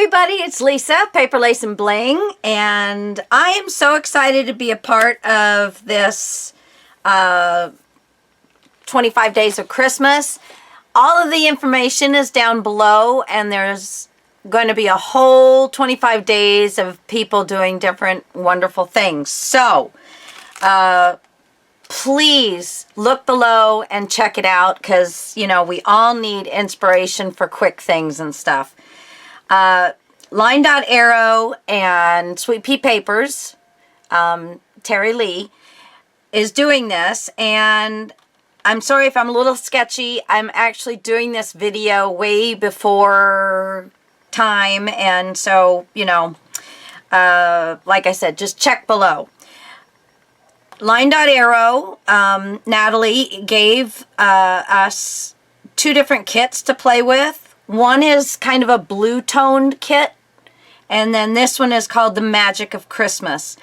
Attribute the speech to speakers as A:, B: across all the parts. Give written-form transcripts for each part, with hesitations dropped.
A: everybody, it's Lisa, Paper Lace and Bling, and I am so excited to be a part of this 25 Days of Christmas. All of the information is down below, and there's going to be a whole 25 days of people doing different wonderful things. So, please look below and check it out, because, you know, we all need inspiration for quick things and stuff. LineDotArrow and Sweet Pea Papers, Teri Lee, is doing this, and I'm sorry if I'm a little sketchy. I'm actually doing this video way before time, and so, you know, like I said, just check below. LineDotArrow, Natalie gave us 2 different kits to play with. One is kind of a blue-toned kit, and then this one is called The Magic of Christmas.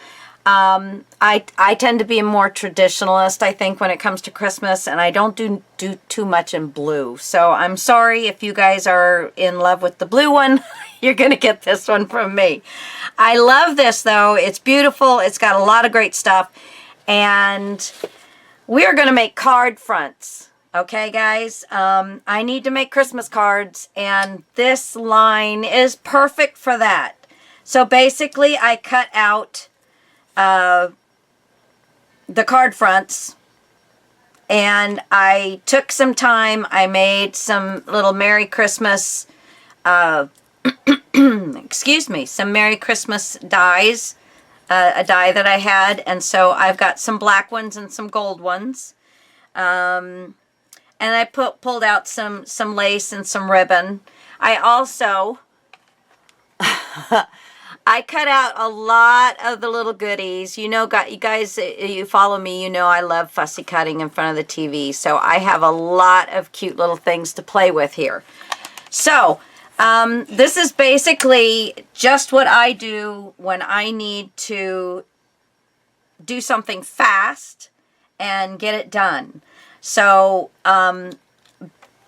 A: I tend to be a more traditionalist, I think, when it comes to Christmas, and I don't do too much in blue. So I'm sorry if you guys are in love with the blue one. You're going to get this one from me. I love this, though. It's beautiful. It's got a lot of great stuff. And we're going to make card fronts. Okay, guys? I need to make Christmas cards, and this line is perfect for that. So basically, I cut out the card fronts, and I took some time. I made some little Merry Christmas, excuse me, some Merry Christmas dies, a die that I had, and so I've got some black ones and some gold ones. And I pulled out some lace and some ribbon. I also I cut out a lot of the little goodies. You know, you guys, you follow me, you know I love fussy cutting in front of the TV. So I have a lot of cute little things to play with here. So, this is basically just what I do when I need to do something fast and get it done. So,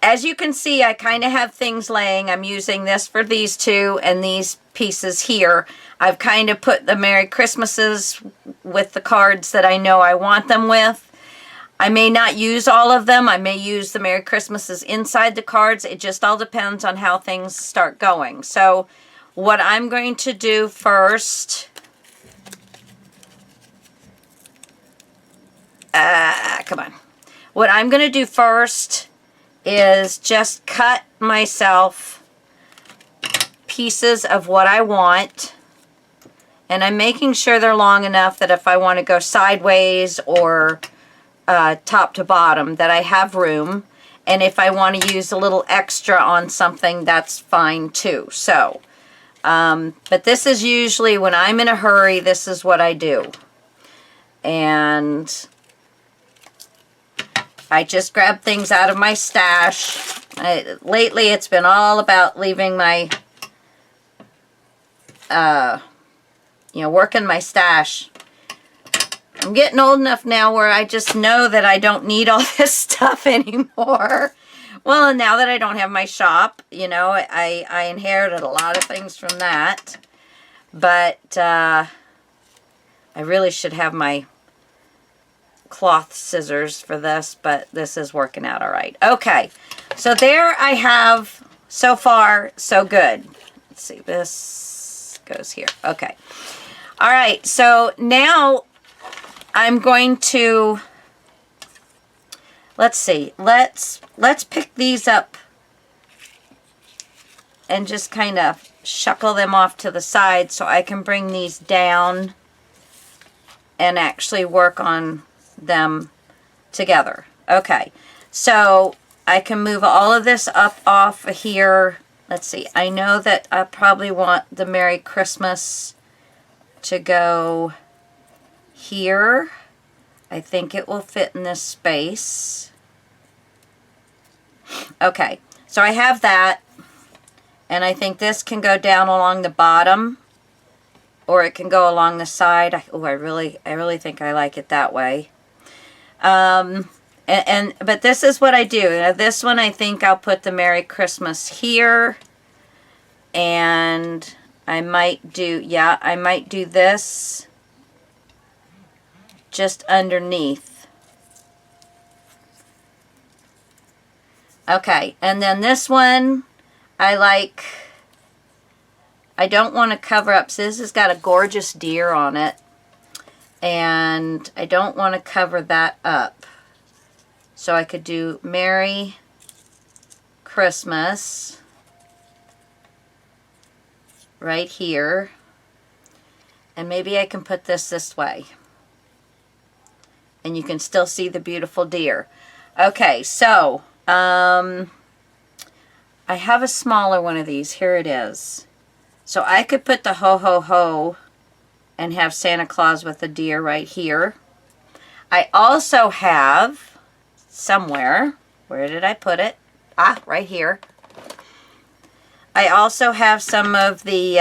A: as you can see, I kind of have things laying. I'm using this for these 2 and these pieces here. I've kind of put the Merry Christmases with the cards that I know I want them with. I may not use all of them. I may use the Merry Christmases inside the cards. It just all depends on how things start going. So, what I'm going to do first... come on. What I'm going to do first is just cut myself pieces of what I want. And I'm making sure they're long enough that if I want to go sideways or top to bottom, that I have room. And if I want to use a little extra on something, that's fine too. So, but this is usually when I'm in a hurry, this is what I do. And I just grab things out of my stash. Lately, it's been all about leaving my, you know, working my stash. I'm getting old enough now where I just know that I don't need all this stuff anymore. Well, and now that I don't have my shop, you know, I inherited a lot of things from that. But I really should have my cloth scissors for this, but this is working out all right. Okay, so there I have, so far so good. Let's see, this goes here. Okay, all right, so now I'm going to, let's see, let's pick these up and just kind of shuckle them off to the side so I can bring these down and actually work on them together. Okay, so I can move all of this up off of here. Let's see, I know that I probably want the Merry Christmas to go here. I think it will fit in this space. Okay, so I have that, and I think this can go down along the bottom, or it can go along the side. Oh, I really think I like it that way. But this is what I do. Now, this one, I think I'll put the Merry Christmas here. And I might do, yeah, I might do this just underneath. Okay, and then this one, I don't want to cover up. So this has got a gorgeous deer on it. And I don't want to cover that up. So I could do Merry Christmas right here. And maybe I can put this way. And you can still see the beautiful deer. Okay, so I have a smaller one of these. Here it is. So I could put the ho ho ho and have Santa Claus with a deer right here. I also have somewhere, where did I put it? Ah, right here. I also have some of the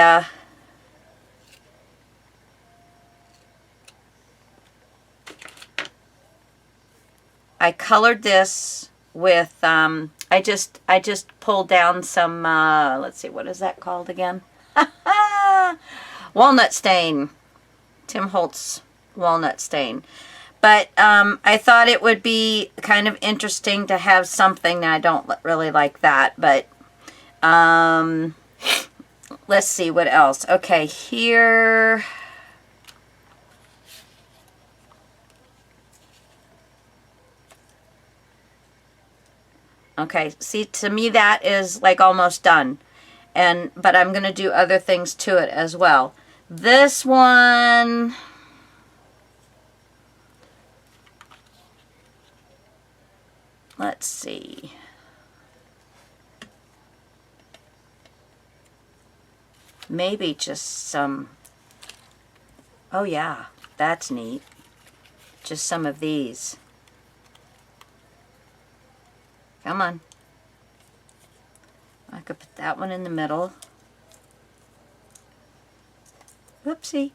A: I colored this with I just pulled down some let's see, what is that called again? Walnut stain. Tim Holtz walnut stain. But I thought it would be kind of interesting to have something. Now I don't really like that, but let's see what else. Okay, here. Okay, see, to me that is like almost done. But I'm going to do other things to it as well. This one, let's see. Maybe just some, oh yeah, that's neat. Just some of these. Come on. I could put that one in the middle. Whoopsie.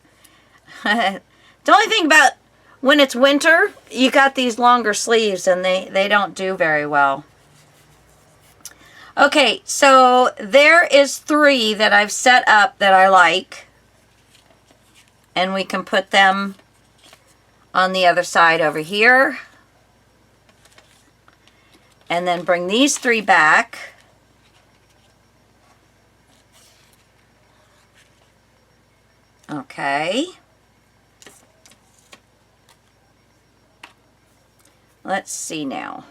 A: The only thing about when it's winter, you got these longer sleeves and they don't do very well. Okay, so there is 3 that I've set up that I like. And we can put them on the other side over here. And then bring these 3 back. Okay. Let's see now.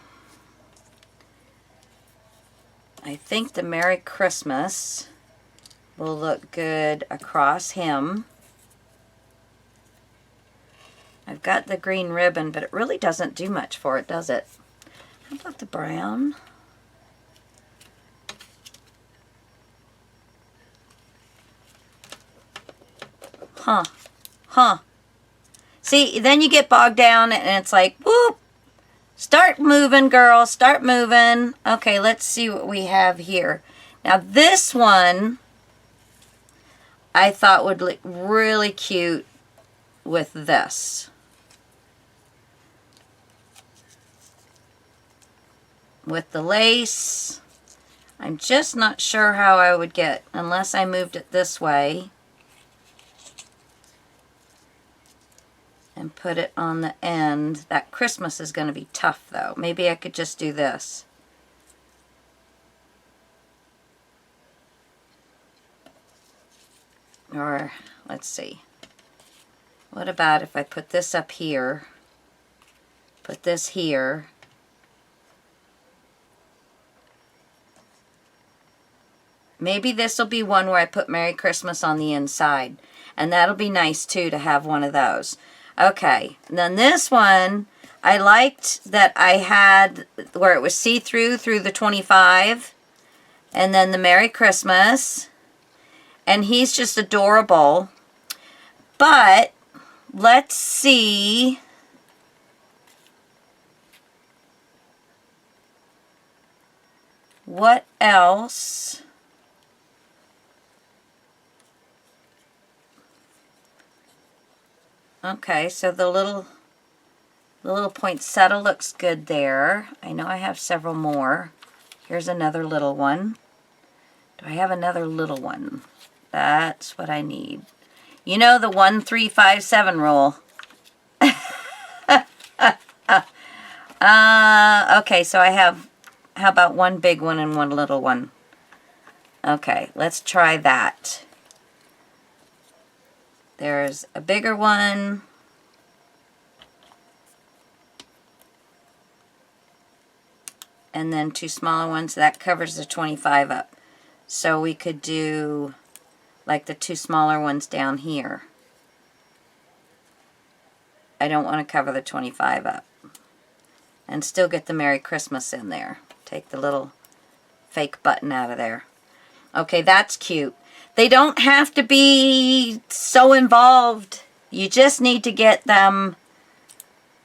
A: I think the Merry Christmas will look good across him. I've got the green ribbon, but it really doesn't do much for it, does it? How about the brown? Huh. See, then you get bogged down and it's like, whoop. Start moving, girl. Start moving. Okay, let's see what we have here. Now, this one I thought would look really cute with this. With the lace. I'm just not sure how I would get, unless I moved it this way. And put it on the end. That Christmas is going to be tough though. Maybe I could just do this. Or, let's see. What about if I put this up here, put this here, maybe this will be one where I put Merry Christmas on the inside. And that'll be nice too to have one of those. Okay, and then this one, I liked that I had where it was see-through through the 25. And then the Merry Christmas. And he's just adorable. But let's see. What else? Okay, so the little poinsettia looks good there. I know I have several more. Here's another little one. Do I have another little one? That's what I need. You know the 1, 3, 5, 7 rule. Okay, so I have, how about one big one and one little one? Okay, let's try that. There's a bigger one. And then 2 smaller ones. That covers the 25 up. So we could do like the 2 smaller ones down here. I don't want to cover the 25 up. And still get the Merry Christmas in there. Take the little fake button out of there. Okay, that's cute. They don't have to be so involved. You just need to get them,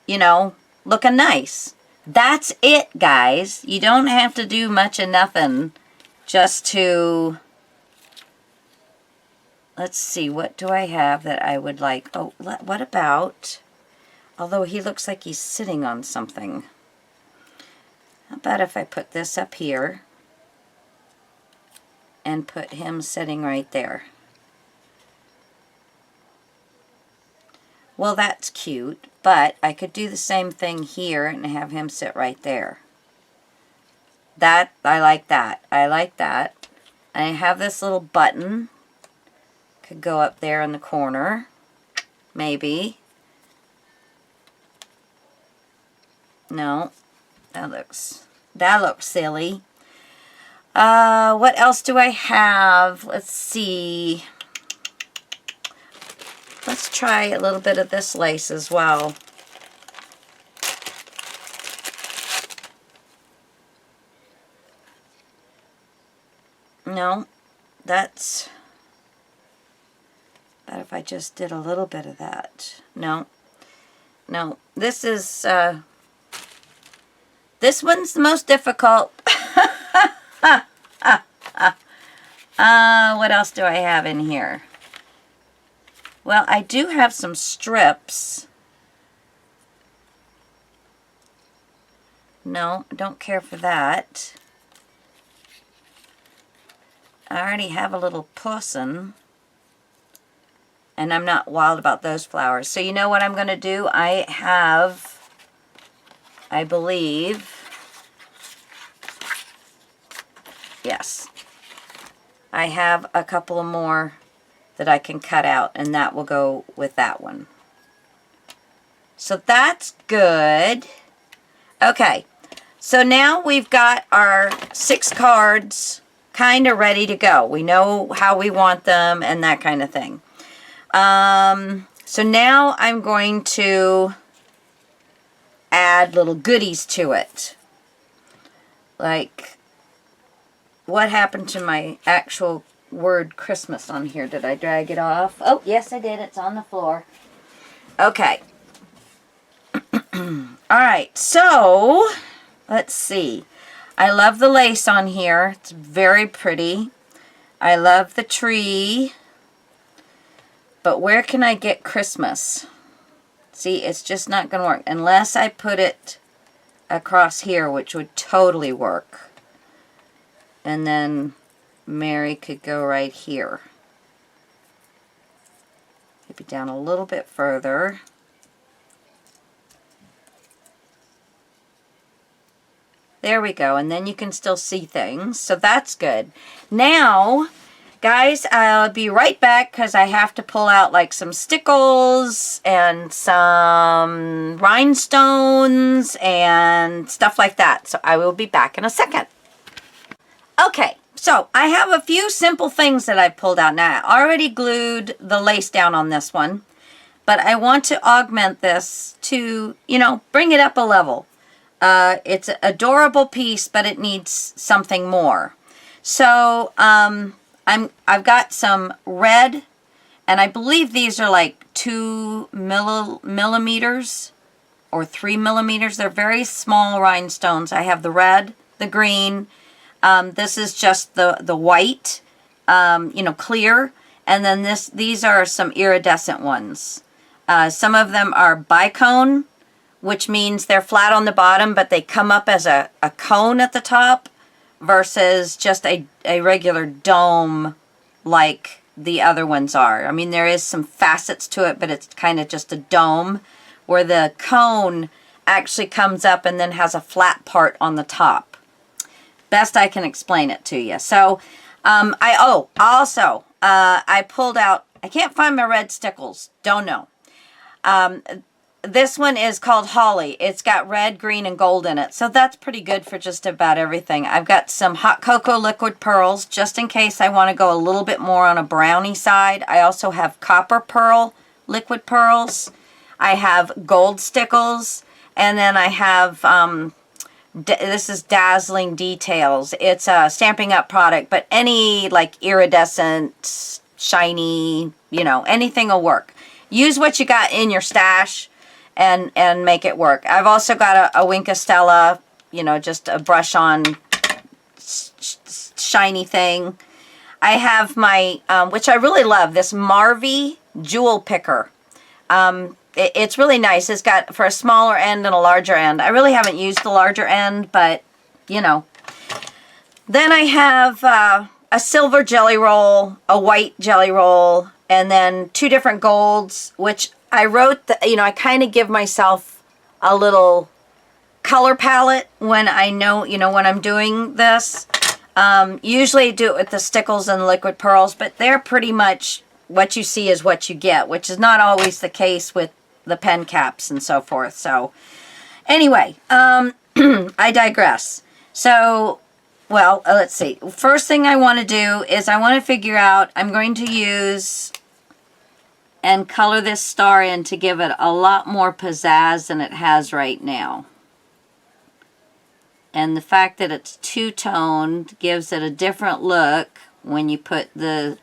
A: you know, looking nice. That's it, guys. You don't have to do much of nothing just to... Let's see, what do I have that I would like? Oh, what about... Although he looks like he's sitting on something. How about if I put this up here and put him sitting right there? Well, that's cute, but I could do the same thing here and have him sit right there. I like that. I like that. I have this little button. Could go up there in the corner, maybe. No, that looks silly. What else do I have? Let's see. Let's try a little bit of this lace as well. No, that's... But if I just did a little bit of that. No. No, this is... This one's the most difficult. What else do I have in here? Well, I do have some strips. No, don't care for that. I already have a little pussin'. And I'm not wild about those flowers. So you know what I'm going to do? I have, I believe, yes, I have a couple of more that I can cut out, and that will go with that one. So that's good. Okay, so now we've got our 6 cards kind of ready to go. We know how we want them and that kind of thing. So now I'm going to add little goodies to it. Like, what happened to my actual word Christmas on here? Did I drag it off? Oh, yes I did. It's on the floor. Okay. Alright, so, let's see. I love the lace on here. It's very pretty. I love the tree. But where can I get Christmas? See, it's just not going to work. Unless I put it across here, which would totally work. And then Mary could go right here. Maybe down a little bit further. There we go. And then you can still see things. So that's good. Now... Guys, I'll be right back because I have to pull out like some stickles and some rhinestones and stuff like that. So I will be back in a second. Okay, so I have a few simple things that I've pulled out. Now, I already glued the lace down on this one, but I want to augment this to, you know, bring it up a level. It's an adorable piece, but it needs something more. So, I've got some red, and I believe these are like 2 millimeters or 3 millimeters. They're very small rhinestones. I have the red, the green. This is just the white, you know, clear. And then these are some iridescent ones. Some of them are bicone, which means they're flat on the bottom, but they come up as a cone at the top. versus just a regular dome like the other ones are. I mean, there is some facets to it, but it's kind of just a dome where the cone actually comes up and then has a flat part on the top. Best I can explain it to you. So, I pulled out, I can't find my red stickles. Don't know. This one is called Holly. It's got red, green, and gold in it. So that's pretty good for just about everything. I've got some hot cocoa liquid pearls just in case I want to go a little bit more on a brownie side. I also have copper pearl liquid pearls. I have gold stickles. And then I have, this is Dazzling Details. It's a Stampin' Up product, but any like iridescent, shiny, you know, anything will work. Use what you got in your stash and make it work. I've also got a Wink of Stella, you know, just a brush on shiny thing. I have my, which I really love, this Marvy Jewel Picker. It's really nice. It's got for a smaller end and a larger end. I really haven't used the larger end, but, you know. Then I have a silver jelly roll, a white jelly roll, and then 2 different golds, which I wrote, you know, I kind of give myself a little color palette when I know, you know, when I'm doing this. Usually I do it with the stickles and the liquid pearls, but they're pretty much what you see is what you get, which is not always the case with the pen caps and so forth. So anyway, I digress. So, well, let's see. First thing I want to do is I want to figure out, I'm going to use and color this star in to give it a lot more pizzazz than it has right now. And the fact that it's two-toned gives it a different look when you put the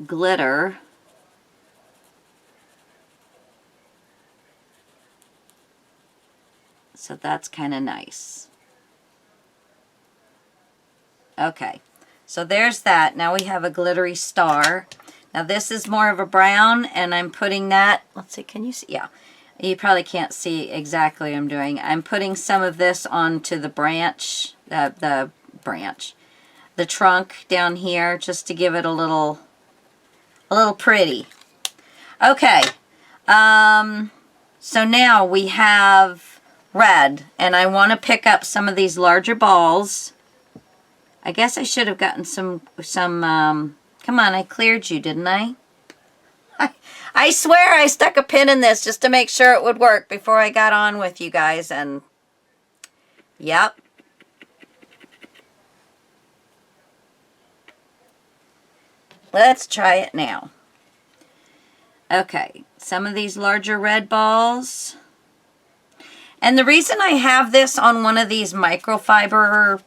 A: glitter. So that's kind of nice. Okay, so there's that. Now we have a glittery star. Now this is more of a brown, and I'm putting that, let's see, can you see? Yeah, you probably can't see exactly what I'm doing. I'm putting some of this onto the branch, the trunk down here, just to give it a little pretty. Okay, so now we have red, and I want to pick up some of these larger balls. I guess I should have gotten some come on, I cleared you, didn't I? I swear I stuck a pin in this just to make sure it would work before I got on with you guys, and yep. Let's try it now. Okay, some of these larger red balls. And the reason I have this on one of these microfiber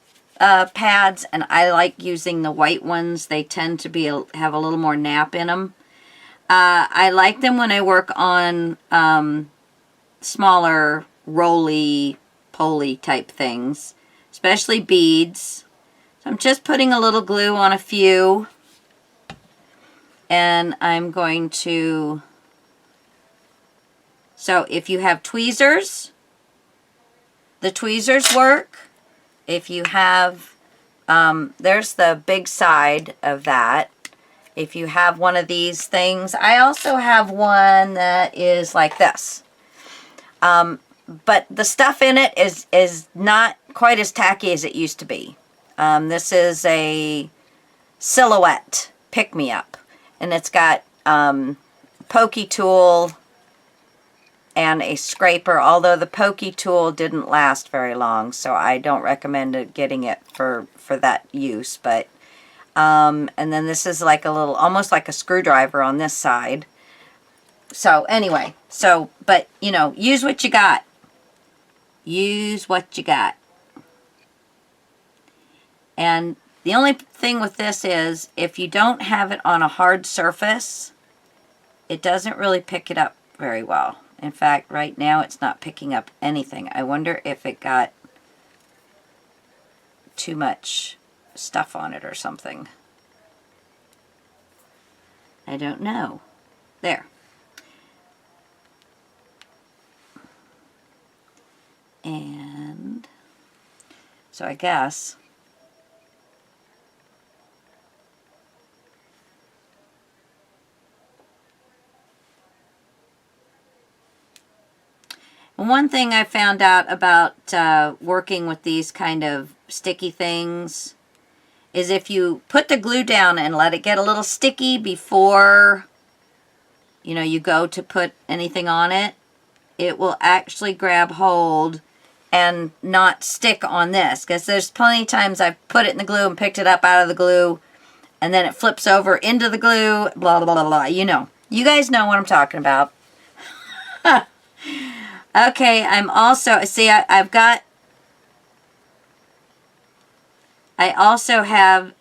A: pads, and I like using the white ones, they tend to have a little more nap in them. I like them when I work on smaller roly-poly type things, especially beads. So I'm just putting a little glue on a few, and I'm going to, so if you have tweezers, the tweezers work. If you have, there's the big side of that. If you have one of these things, I also have one that is like this. But the stuff in it is not quite as tacky as it used to be. This is a Silhouette pick-me-up, and it's got pokey tool and a scraper, although the pokey tool didn't last very long, so I don't recommend getting it for that use. But and then this is like a little, almost like a screwdriver on this side. So anyway, so, but you know, use what you got. Use what you got. And the only thing with this is, if you don't have it on a hard surface, it doesn't really pick it up very well. In fact, right now it's not picking up anything. I wonder if it got too much stuff on it or something. I don't know. There. And So I guess. And one thing I found out about working with these kind of sticky things is if you put the glue down and let it get a little sticky before, you know, you go to put anything on it, it will actually grab hold and not stick on this. Because there's plenty of times I've put it in the glue and picked it up out of the glue, and then it flips over into the glue, blah, blah, blah, blah. You know. You guys know what I'm talking about. Okay, I'm also, see, I also have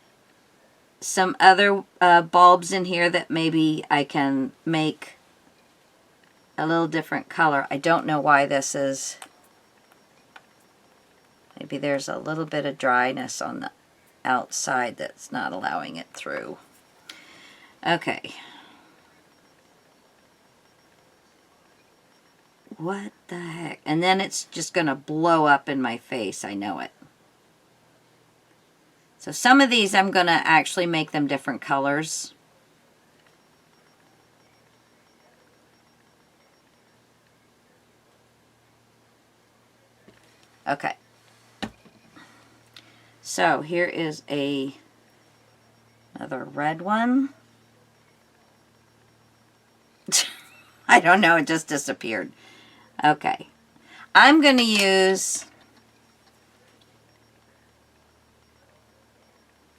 A: some other bulbs in here that maybe I can make a little different color. I don't know why this is. Maybe there's a little bit of dryness on the outside that's not allowing it through. Okay. What the heck? And then it's just going to blow up in my face. I know it. So some of these I'm going to actually make them different colors. Okay. So here is another red one. I don't know, it just disappeared. Okay. I'm going to use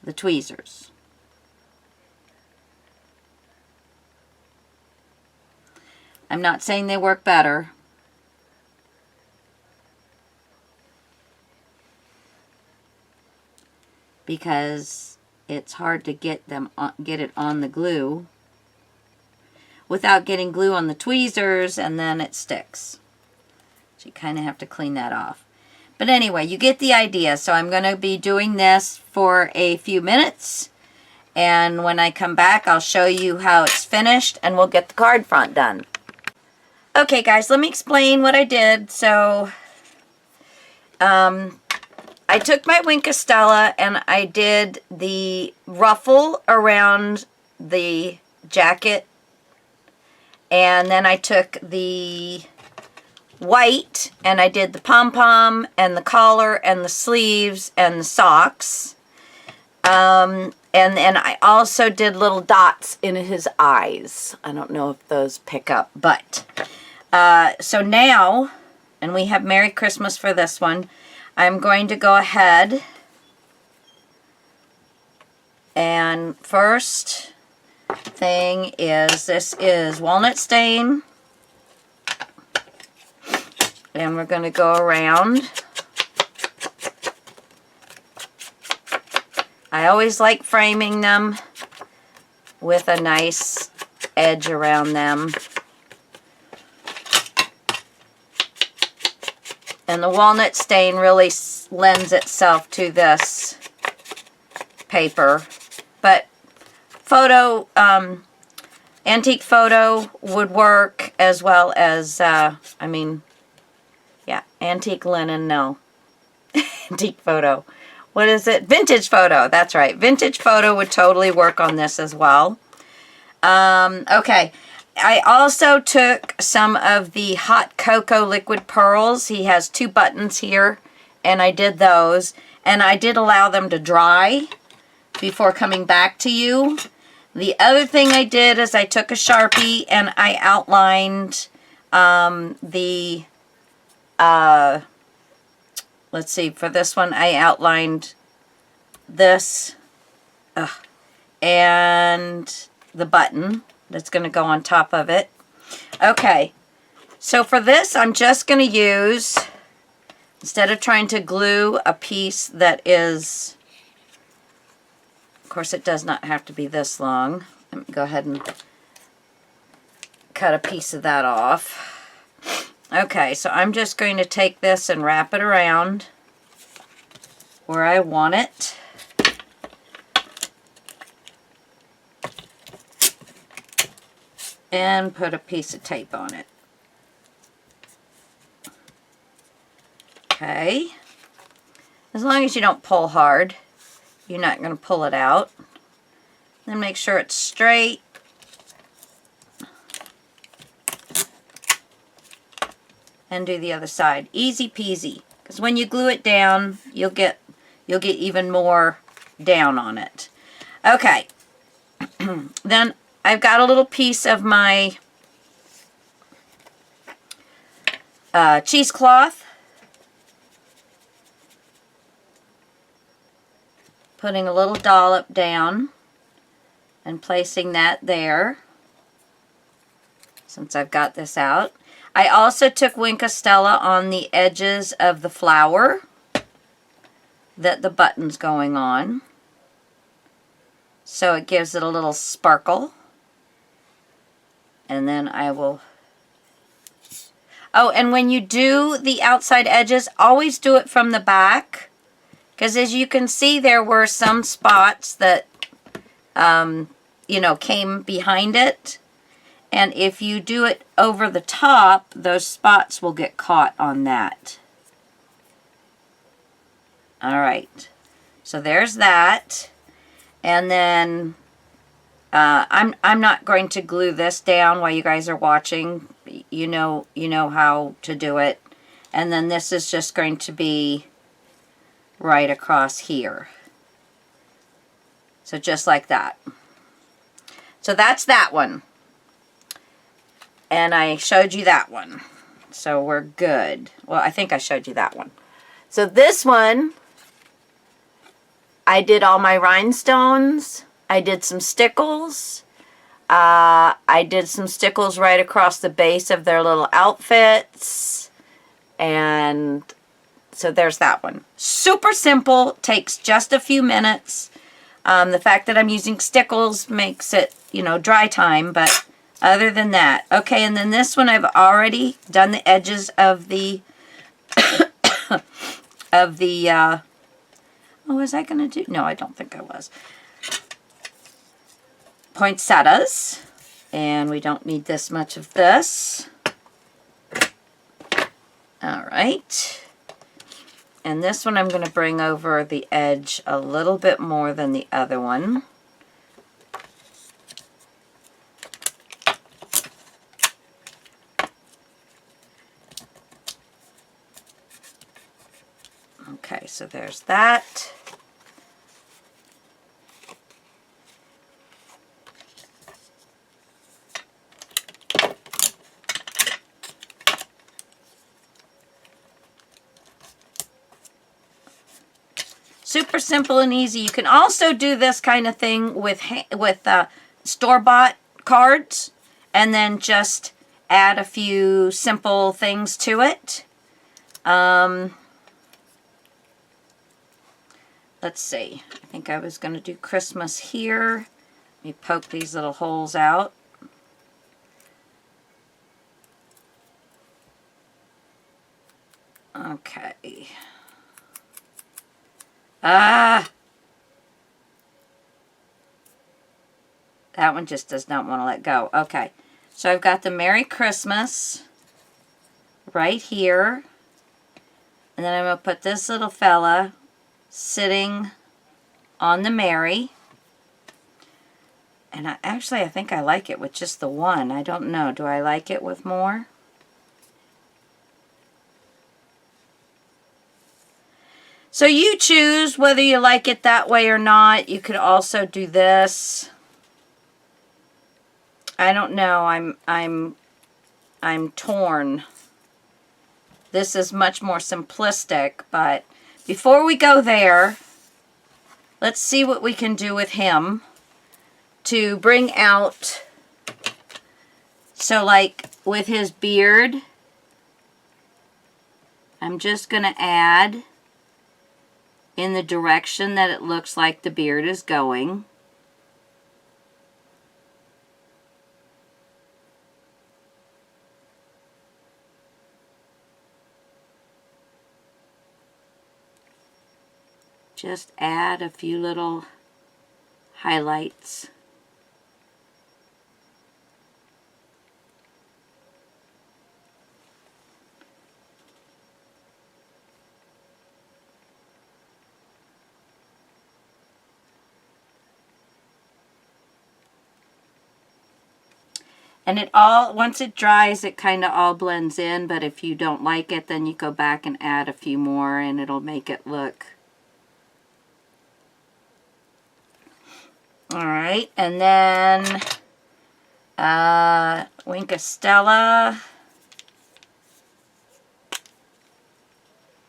A: the tweezers. I'm not saying they work better. Because it's hard to get it on the glue without getting glue on the tweezers, and then it sticks. So you kind of have to clean that off. But anyway, you get the idea. So I'm going to be doing this for a few minutes, and when I come back I'll show you how it's finished and we'll get the card front done. Okay guys, let me explain what I did. So I took my Wink Estella and I did the ruffle around the jacket, and then I took the white and I did the pom-pom and the collar and the sleeves and the socks, and then I also did little dots in his eyes. I don't know if those pick up, but so now, and we have Merry Christmas for this one, I'm going to go ahead and first thing is, this is walnut stain, and we're going to go around. I always like framing them with a nice edge around them. And the walnut stain really lends itself to this paper. But photo, antique photo would work, as well as, I mean, yeah, antique linen, no. Antique photo. What is it? Vintage photo. That's right. Vintage photo would totally work on this as well. Okay. I also took some of the hot cocoa liquid pearls. He has 2 buttons here, and I did those. And I did allow them to dry before coming back to you. The other thing I did is I took a Sharpie and I outlined let's see, for this one I outlined this and the button that's going to go on top of it. Okay, so for this I'm just going to use, instead of trying to glue a piece that is, of course it does not have to be this long. Let me go ahead and cut a piece of that off. Okay, so I'm just going to take this and wrap it around where I want it. And put a piece of tape on it. Okay. As long as you don't pull hard, you're not going to pull it out. Then make sure it's straight. And do the other side. Easy peasy. Because when you glue it down, you'll get even more down on it. Okay. Then I've got a little piece of my cheesecloth. Putting a little dollop down and placing that there, since I've got this out. I also took Wink Stella on the edges of the flower that the button's going on, so it gives it a little sparkle. And then I will... Oh, and when you do the outside edges, always do it from the back, because as you can see, there were some spots that, you know, came behind it. And if you do it over the top, those spots will get caught on that. All right. So there's that. And then I'm not going to glue this down while you guys are watching. You know how to do it. And then this is just going to be right across here. So just like that. So that's that one. And I showed you that one. So we're good. Well, I think I showed you that one. So this one, I did all my rhinestones. I did some stickles. I did some stickles right across the base of their little outfits. And so there's that one. Super simple. Takes just a few minutes. The fact that I'm using stickles makes it, you know, dry time, but other than that. Okay, and then this one I've already done the edges of the, oh, was I going to do? No, I don't think I was. Poinsettias. And we don't need this much of this. All right. And this one I'm going to bring over the edge a little bit more than the other one. Okay, so there's that. Super simple and easy. You can also do this kind of thing with store-bought cards and then just add a few simple things to it. Let's see. I think I was going to do Christmas here. Let me poke these little holes out. Okay. That one just does not want to let go. Okay. So I've got the Merry Christmas right here. And then I'm going to put this little fella sitting on the Mary. And I think I like it with just the one. I don't know. Do I like it with more? So you choose whether you like it that way or not. You could also do this. I don't know. I'm torn. This is much more simplistic, but before we go there, let's see what we can do with him to bring out, so like with his beard, I'm just going to add in the direction that it looks like the beard is going. Just add a few little highlights. And it all, once it dries, it kind of all blends in, but if you don't like it, then you go back and add a few more and it'll make it look. All right, and then Winkastella.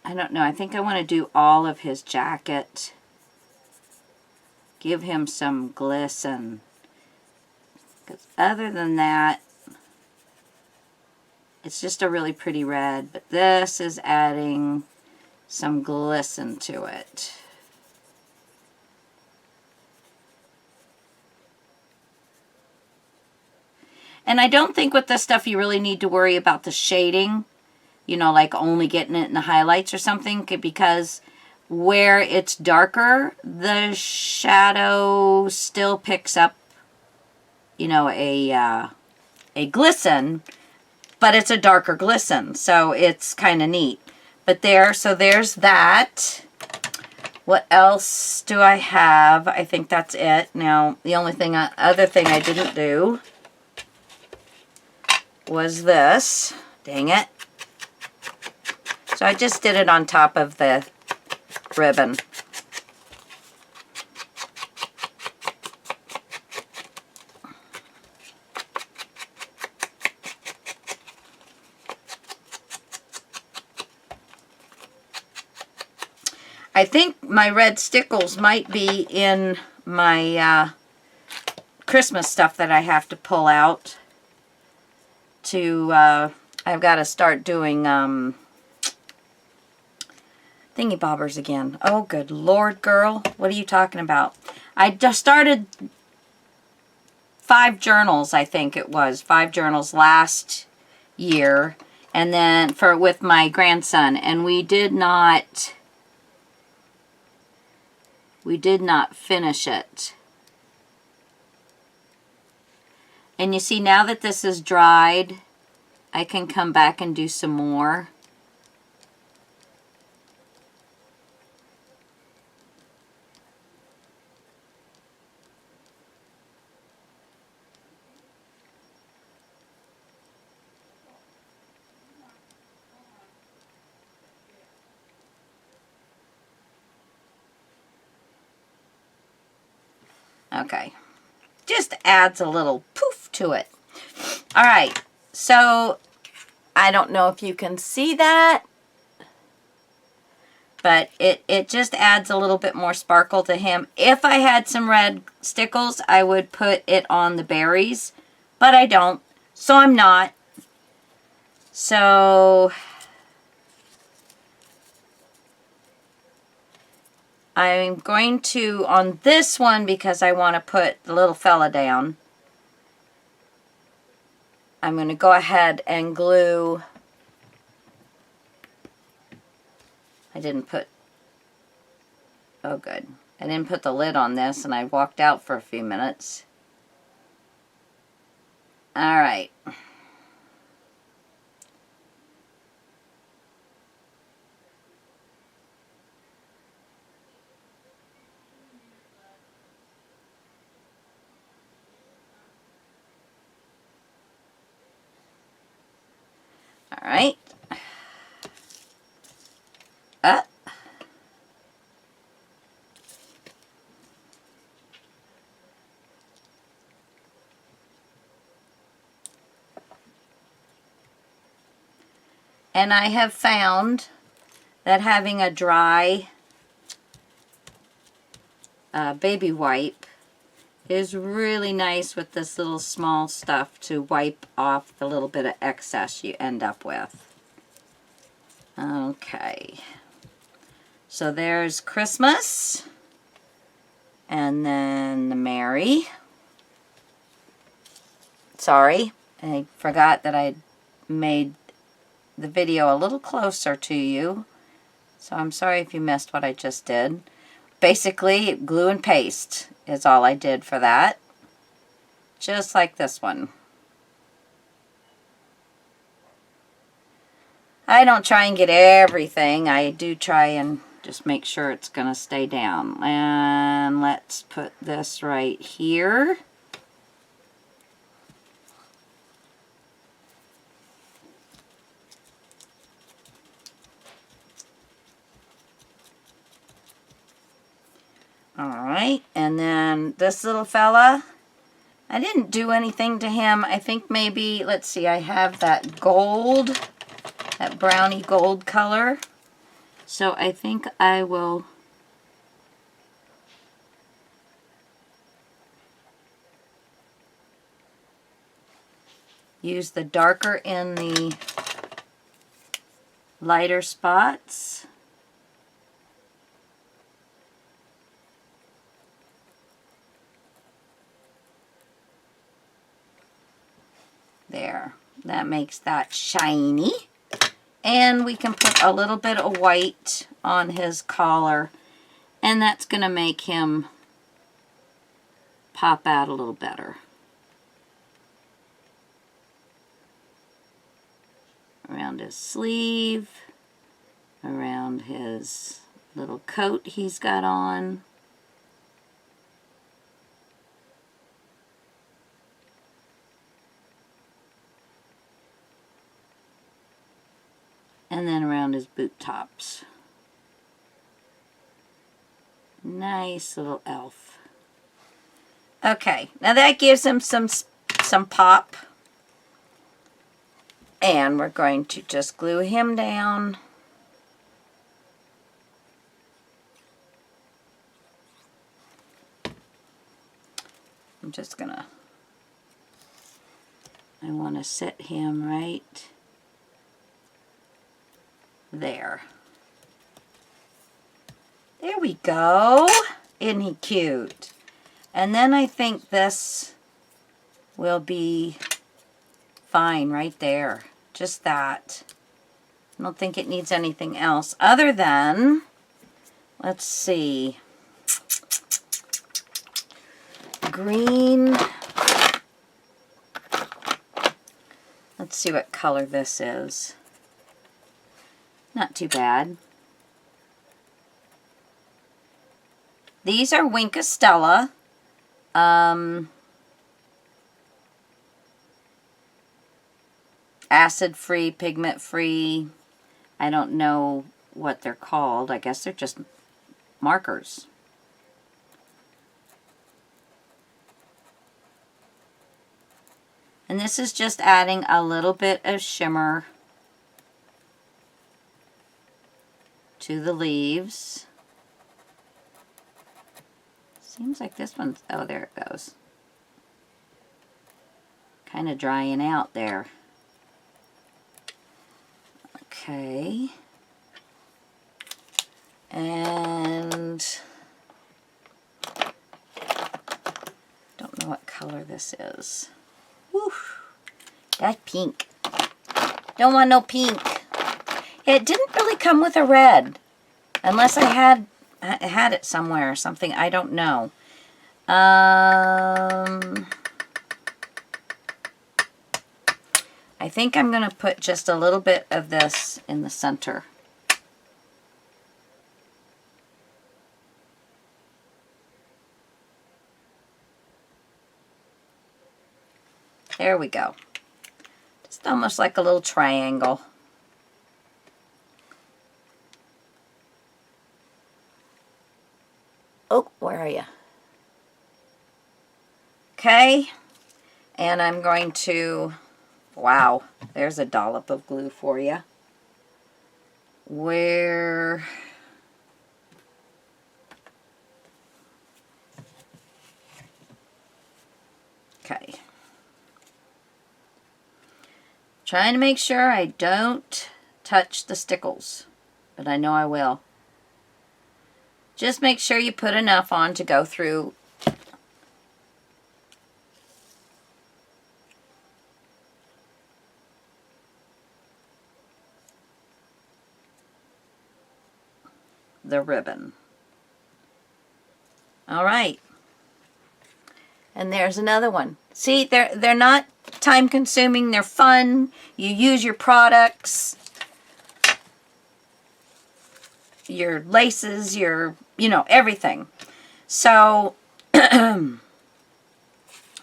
A: I don't know, I think I want to do all of his jacket. Give him some glisten. Because other than that, it's just a really pretty red, but this is adding some glisten to it. And I don't think with this stuff you really need to worry about the shading, you know, like only getting it in the highlights or something, because where it's darker, the shadow still picks up, you know, a glisten, but it's a darker glisten, so it's kind of neat. But so there's that. What else do I have? I think that's it. Now, the only thing, other thing I didn't do was this. Dang it. So I just did it on top of the ribbon. I think my red stickles might be in my Christmas stuff that I have to pull out to, I've got to start doing thingy bobbers again. Oh, good Lord, girl. What are you talking about? I just started 5 journals, I think it was. 5 journals last year. And then with my grandson. And we did not finish it. And you see, now that this is dried, I can come back and do some more. Okay. Just adds a little poof to it. All right. So, I don't know if you can see that, but it just adds a little bit more sparkle to him. If I had some red stickles, I would put it on the berries, but I don't, so I'm not. So, I'm going to, on this one, because I want to put the little fella down, I'm going to go ahead and glue. I didn't put, oh good, I didn't put the lid on this, and I walked out for a few minutes. All right. All right. And I have found that having a dry baby wipe is really nice with this little small stuff to wipe off the little bit of excess you end up with. Okay. So there's Christmas. And then the Mary. Sorry, I forgot that I made the video a little closer to you. So I'm sorry if you missed what I just did. Basically, glue and paste is all I did for that. Just like this one. I don't try and get everything. I do try and just make sure it's going to stay down. And let's put this right here. right, and then this little fella, I didn't do anything to him. I think maybe, let's see, I have that gold, that brownie gold color. So I think I will use the darker in the lighter spots. There, that makes that shiny. And we can put a little bit of white on his collar, and that's going to make him pop out a little better. Around his sleeve, around his little coat he's got on. And then around his boot tops. Nice little elf. Okay, now that gives him some pop. And we're going to just glue him down. I'm just gonna, I want to set him right there. There we go. Isn't he cute? And then I think this will be fine right there. Just that. I don't think it needs anything else other than, let's see, green. Let's see what color this is. Not too bad. These are Wink Estella. Acid-free, pigment-free. I don't know what they're called. I guess they're just markers. And this is just adding a little bit of shimmer to the leaves. Seems like this one's, oh, there it goes. Kind of drying out there. Okay. And don't know what color this is. Whew. That's pink. Don't want no pink. It didn't really come with a red. Unless I had it somewhere or something. I don't know. I think I'm going to put just a little bit of this in the center. There we go. Just almost like a little triangle. Oh, where are you? Okay. And I'm going to, wow, there's a dollop of glue for you. Where, okay. Trying to make sure I don't touch the stickles, but I know I will. Just make sure you put enough on to go through. The ribbon. All right. And there's another one. See, they're not time consuming, they're fun. You use your products, your laces, your, you know, everything. So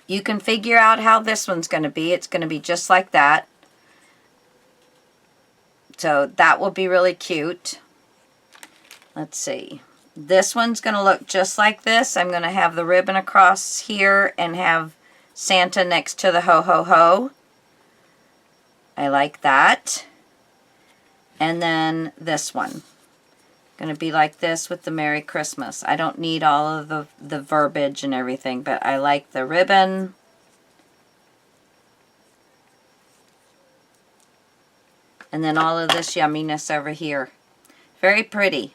A: you can figure out how this one's going to be. It's going to be just like that. So that will be really cute. Let's see. this one's going to look just like this. I'm going to have the ribbon across here and have Santa next to the ho ho ho. I like that. And then this one. Going to be like this with the Merry Christmas. I don't need all of the verbiage and everything, but I like the ribbon. And then all of this yumminess over here. Very pretty.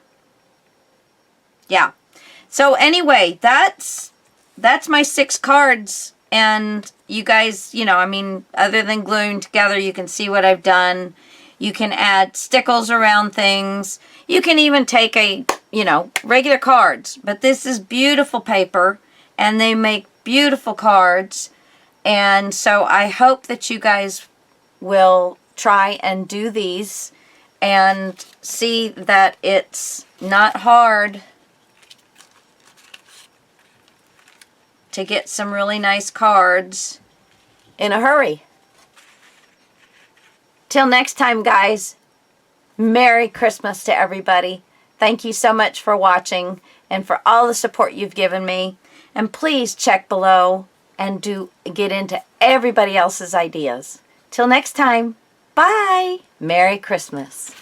A: Yeah. So anyway, that's my 6 cards. And you guys, you know, I mean, other than gluing together, you can see what I've done. You can add stickles around things. You can even take a, you know, regular cards. But this is beautiful paper. And they make beautiful cards. And so I hope that you guys will try and do these. And see that it's not hard to get some really nice cards in a hurry. Till next time, guys, Merry Christmas to everybody. Thank you so much for watching and for all the support you've given me. And please check below and do get into everybody else's ideas. Till next time, bye. Merry Christmas.